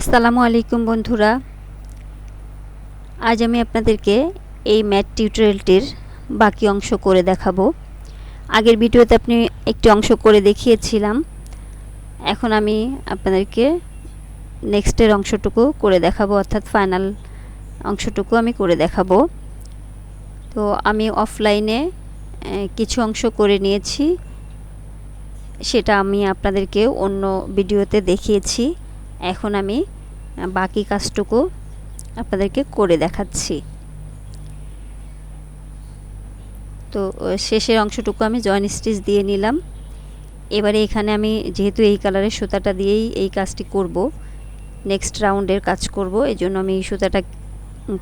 আসসালামু আলাইকুম বন্ধুরা, আজ আমি আপনাদেরকে এই ম্যাট টিউটোরিয়ালটির বাকি অংশ করে দেখাবো। আগের ভিডিওতে আপনি একটি অংশ করে দেখিয়েছিলাম, এখন আমি আপনাদেরকে নেক্সটের অংশটুকু করে দেখাবো, অর্থাৎ ফাইনাল অংশটুকু আমি করে দেখাবো। তো আমি অফলাইনে কিছু অংশ করে নিয়েছি, সেটা আমি আপনাদেরকে অন্য ভিডিওতে দেখিয়েছি। এখন আমি বাকি কাজটুকু আপনাদেরকে করে দেখাচ্ছি। তো শেষের অংশটুকু আমি জয়েন স্টিচ দিয়ে নিলাম। এবারে এখানে আমি যেহেতু এই কালারের সুতাটা দিয়েই এই কাজটি করব, নেক্সট রাউন্ডের কাজ করব, এই জন্য আমি এই সুতাটা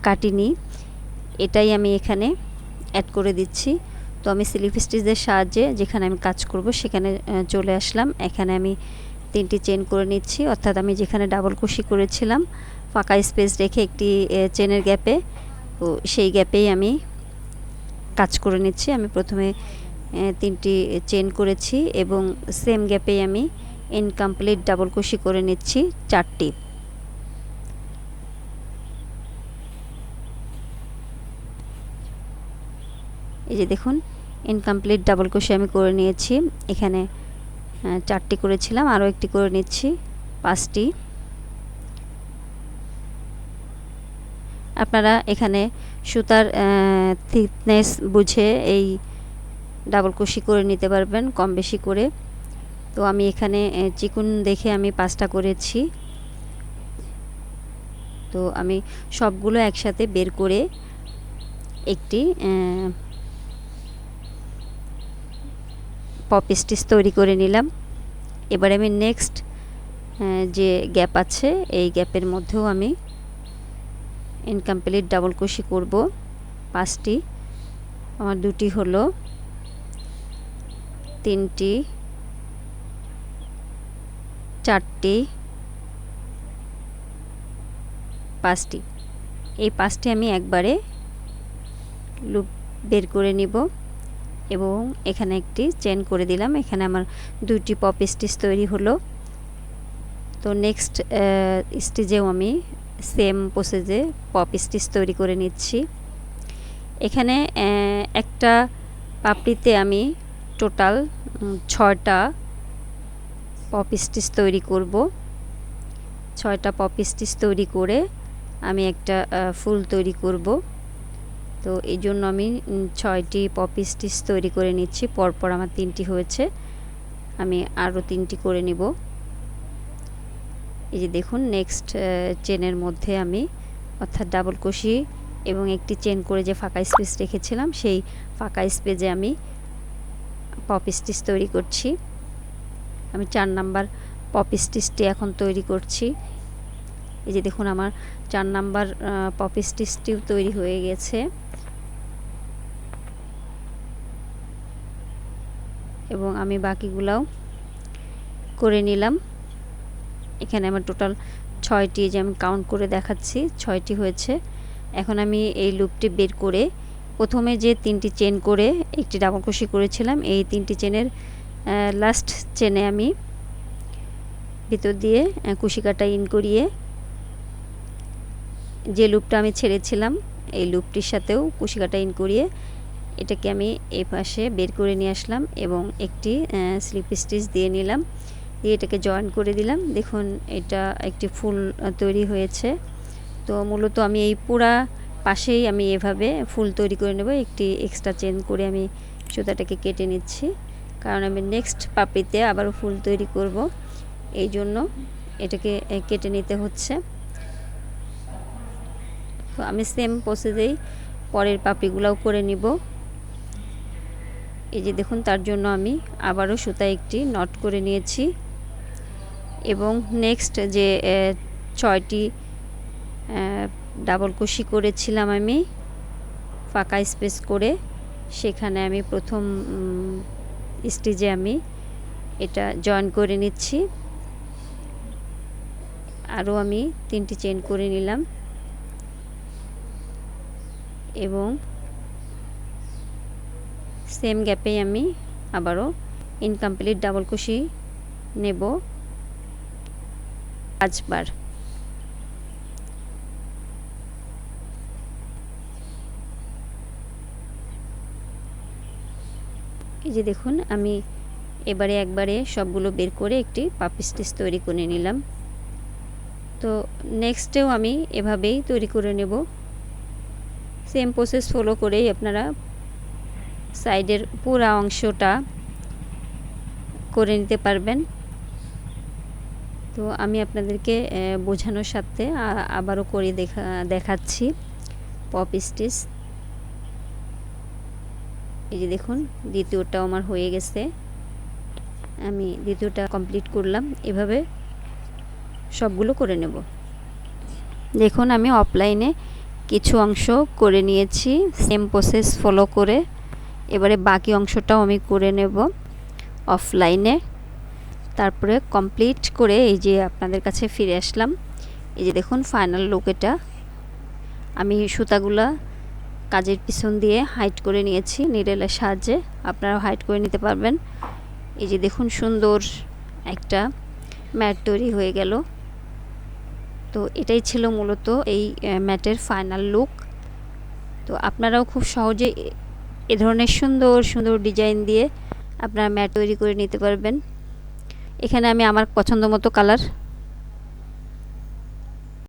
কাটিনি, এটাই আমি এখানে অ্যাড করে দিচ্ছি। তো আমি স্লিপ স্টিচের সাহায্যে যেখানে আমি কাজ করব সেখানে চলে আসলাম। এখানে আমি 3টি চেন করে নিচ্ছি, অর্থাৎ আমি যেখানে ডাবল কুশি করেছিলাম ফাঁকা স্পেস রেখে একটি চেনের গ্যাপে, তো সেই গ্যাপেই আমি কাজ করে নিচ্ছি। আমি প্রথমে 3টি চেন করেছি এবং সেম গ্যাপেই আমি ইনকমপ্লিট ডাবল কুশি করে নিচ্ছি 4টি। এই যে দেখুন, ইনকমপ্লিট ডাবল কুশি আমি করে নিয়েছি। এখানে 4টি করেছিলাম, আরও একটি করে নিচ্ছি, 5টি। আপনারা এখানে সুতার থিকনেস বুঝে এই ডাবল কুশি করে নিতে পারবেন কম বেশি করে। তো আমি এখানে চিকুন দেখে আমি 5টা করেছি। তো আমি সবগুলো একসাথে বের করে একটি পপ স্টিচ তৈরি করে নিলাম। এবার আমি নেক্সট যে গ্যাপ আছে এই গ্যাপের মধ্যেও আমি ইনকমপ্লিট ডাবল কুশি করব 5টি। আমার 2টি হলো, 3টি, 4টি, 5টি। এই 5টি আমি একবারে লুপ বের করে নিব এবং এখানে একটি চেন করে দিলাম। এখানে আমার 2টি পপ স্টিচ তৈরি হলো। তো নেক্সট স্টিচেও আমি সেম প্রসেসে পপ স্টিচ তৈরি করে নিচ্ছি। এখানে একটা পাপড়িতে আমি টোটাল 6টা পপ স্টিচ তৈরি করব। 6টা পপ স্টিচ তৈরি করে আমি একটা ফুল তৈরি করব। তো এই জন্য আমি 6টি পপ স্টিচ তৈরি করে নিচ্ছি। পরপর আমার 3টি হয়েছে, আমি আরও 3টি করে নিব। এই যে দেখুন, নেক্সট চেনের মধ্যে আমি, অর্থাৎ ডাবল কুশি এবং একটি চেন করে যে ফাঁকা স্পেস রেখেছিলাম সেই ফাঁকা স্পেসে আমি পপ স্টিচ তৈরি করছি। আমি 4 নাম্বার পপ স্টিচটি এখন তৈরি করছি। এই যে দেখুন, আমার 4 নাম্বার পপ স্টিচটিও তৈরি হয়ে গেছে এবং আমি বাকিগুলাও করে নিলাম। এখানে আমার টোটাল 6টি, যে আমি কাউন্ট করে দেখাচ্ছি, 6টি হয়েছে। এখন আমি এই লুপটি বের করে প্রথমে যে 3টি চেন করে একটি ডাবল কুশি করেছিলাম, এই 3টি চেনের লাস্ট চেনে আমি ভিতর দিয়ে কুশি কাটা ইন করিয়ে যে লুপটা আমি ছেড়েছিলাম এই লুপটির সাথেও কুশি কাটা ইন করিয়ে এটাকে আমি এই পাশে বের করে নিয়ে আসলাম এবং একটি স্লিপ স্টিচ দিয়ে নিলাম, দিয়ে এটাকে জয়েন করে দিলাম। দেখুন, এটা একটি ফুল তৈরি হয়েছে। তো মূলত আমি এই পুরা পাশেই আমি এভাবে ফুল তৈরি করে নেব। একটি এক্সট্রা চেন করে আমি সুতাটাকে কেটে নিচ্ছি, কারণ আমি নেক্সট পাপড়িতে আবারও ফুল তৈরি করব, এই জন্য এটাকে কেটে নিতে হচ্ছে। তো আমি সেম প্রসেসেই পরের পাপড়িগুলোও করে নিব। এই যে দেখুন, তার জন্য আমি আবারও সুতায় একটি নট করে নিয়েছি এবং নেক্সট যে 6টি ডাবল কুশি করেছিলাম আমি ফাঁকা স্পেস করে, সেখানে আমি প্রথম স্টিচে আমি এটা জয়েন করে নিচ্ছি। আরও আমি 3টি চেন করে নিলাম এবং সেম গ্যাপে আমি আবারও ইনকমপ্লিট ডাবল কুশি নেব 5 বার। এই যে দেখুন আমি একবারে সবগুলো বের করে একটি পাপি স্টিচ তৈরি করে নিলাম। তো নেক্সটেও আমি এভাবেই তৈরি করে নেব। সেম প্রসেস ফলো করেই আপনারা সাইডের পুরো অংশটা করে নিতে পারবেন। তো আমি আপনাদেরকে বোঝানোর সাথে আবারও করে দেখাচ্ছি পপ স্টিচ। এই যে দেখুন দ্বিতীয়টাও আমার হয়ে গেছে, আমি দ্বিতীয়টা কমপ্লিট করলাম। এভাবে সবগুলো করে নেব। দেখুন আমি অফলাইনে কিছু অংশ করে নিয়েছি সেম প্রসেস ফলো করে। এবারে বাকি অংশটাও আমি করে নেব অফলাইনে। তারপরে কমপ্লিট করে এই যে আপনাদের কাছে ফিরে আসলাম। এই যে দেখুন ফাইনাল লুক এটা। আমি সুতাগুলা কাজের পিছন দিয়ে হাইড করে নিয়েছি নিডলের সাহায্যে, আপনারাও হাইড করে নিতে পারবেন। এই যে দেখুন সুন্দর একটা ম্যাট তৈরি হয়ে গেল। তো এটাই ছিল মূলত এই ম্যাটের ফাইনাল লুক। তো আপনারাও খুব সহজে এ ধরনের সুন্দর সুন্দর ডিজাইন দিয়ে আপনারা ম্যাট তৈরি করে নিতে পারবেন। এখানে আমি আমার পছন্দ মতো কালার